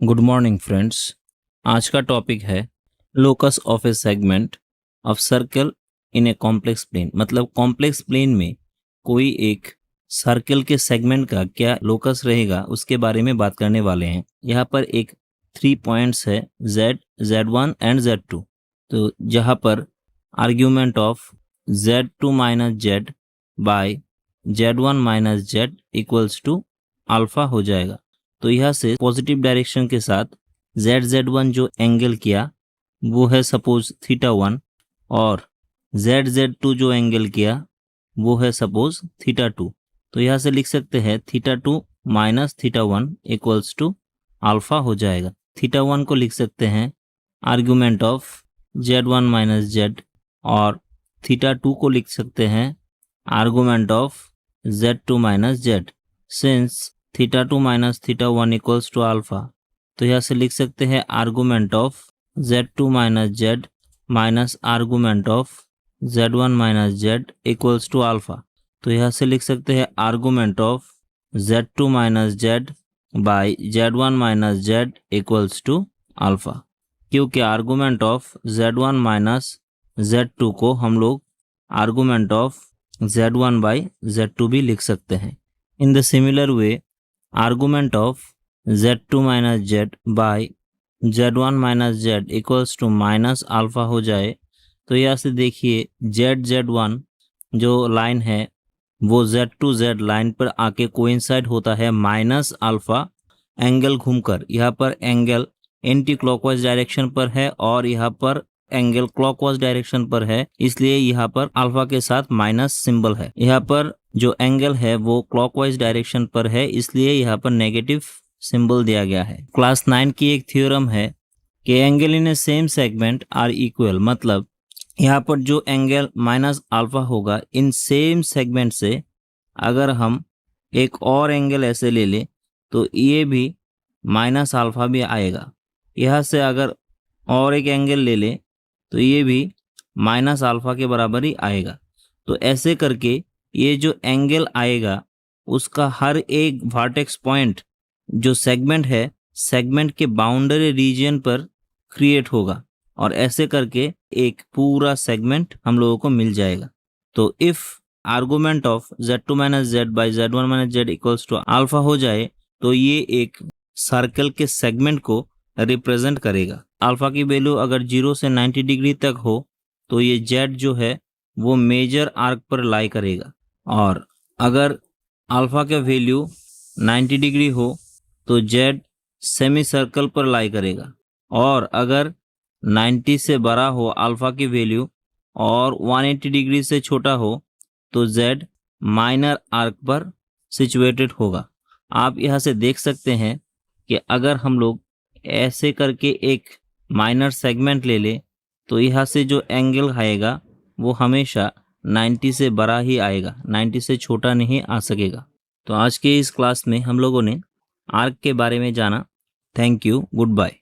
Good morning friends. आज का topic है locus of a segment of circle in a complex plane. मतलब complex plane में कोई एक सर्कल के सेगमेंट का क्या लोकस रहेगा उसके बारे में बात करने वाले हैं। यहाँ पर एक 3 पॉइंट्स है z, z1 एंड z2। तो जहाँ पर argument of z2 minus z by z1 minus z equals to alpha हो जाएगा। तो यहाँ से पॉजिटिव डायरेक्शन के साथ z1 जो एंगल किया वो है सपोज θ1 और z2 जो एंगल किया वो है सपोज θ2। तो यहाँ से लिख सकते हैं θ2 माइनस θ1 इक्वल्स टू अल्फा हो जाएगा। θ1 को लिख सकते हैं argument of z1 minus z और θ2 को लिख सकते हैं argument of z2 minus z। Since θ2 minus θ1 equals to alpha, तो यहाँ से लिख सकते हैं argument of z2 minus z minus argument of z1 minus z equals to alpha. तो यहाँ से लिख सकते हैं argument of z2 minus z by z1 minus z equals to alpha, क्योंकि argument of z1 minus z2 को हम लोग argument of z1 by z2 भी लिख सकते हैं। In the similar way argument of z2 minus z by z1 minus z equals to minus alpha हो जाए। तो यहाँ से देखिए z1 जो लाइन है वो z2 लाइन पर आके कोइंसाइड होता है माइनस अल्फा एंगल घूमकर। यहाँ पर एंगल एंटी क्लॉकवाइज डायरेक्शन पर है और यहाँ पर एंगल क्लॉकवाइज डायरेक्शन पर है, इसलिए यहाँ पर अल्फा के साथ माइनस सिंबल है। यहाँ पर जो एंगल है वो क्लॉकवाइज डायरेक्शन पर है, इसलिए यहाँ पर नेगेटिव सिंबल दिया गया है। क्लास 9 की एक थ्योरम है कि angle in a same segment are equal. मतलब यहाँ पर जो एंगल माइनस अल्फा होगा इन सेम सेगमेंट से अगर हम एक और एंगल ऐसे ले ले तो ये भी माइनस अल्फा भी आएगा। यहाँ से अगर और एक एंगल ले ले तो ये भी माइनस अल्फा के बराबर ही आएगा। तो ऐसे करके ये जो एंगल आएगा उसका हर एक वर्टेक्स पॉइंट जो सेगमेंट है सेगमेंट के बाउंड्री रीजन पर क्रिएट होगा और ऐसे करके एक पूरा सेगमेंट हम लोगों को मिल जाएगा। तो if argument of z2 minus z by z1 minus z equals to alpha हो जाए तो ये एक सर्कल के सेगमेंट को रिप्रेजेंट करेगा। अल्फा की वैल्यू अगर 0 से 90 डिग्री तक हो तो ये z जो है वो मेजर आर्क पर लाई करेगा, और अगर अल्फा का वैल्यू 90 डिग्री हो तो z सेमी सर्कल पर लाई करेगा, और अगर 90 से बड़ा हो अल्फा की वैल्यू और 180 डिग्री से छोटा हो तो z माइनर आर्क पर सिचुएटेड होगा। आप यहाँ से देख सकते हैं कि अगर हम लोग ऐसे करके एक माइनर सेगमेंट ले ले तो यहाँ से जो एंगल आएगा वो हमेशा 90 से बड़ा ही आएगा, 90 से छोटा नहीं आ सकेगा। तो आज के इस क्लास में हम लोगों ने आर्क के बारे में जाना। Thank you, good bye.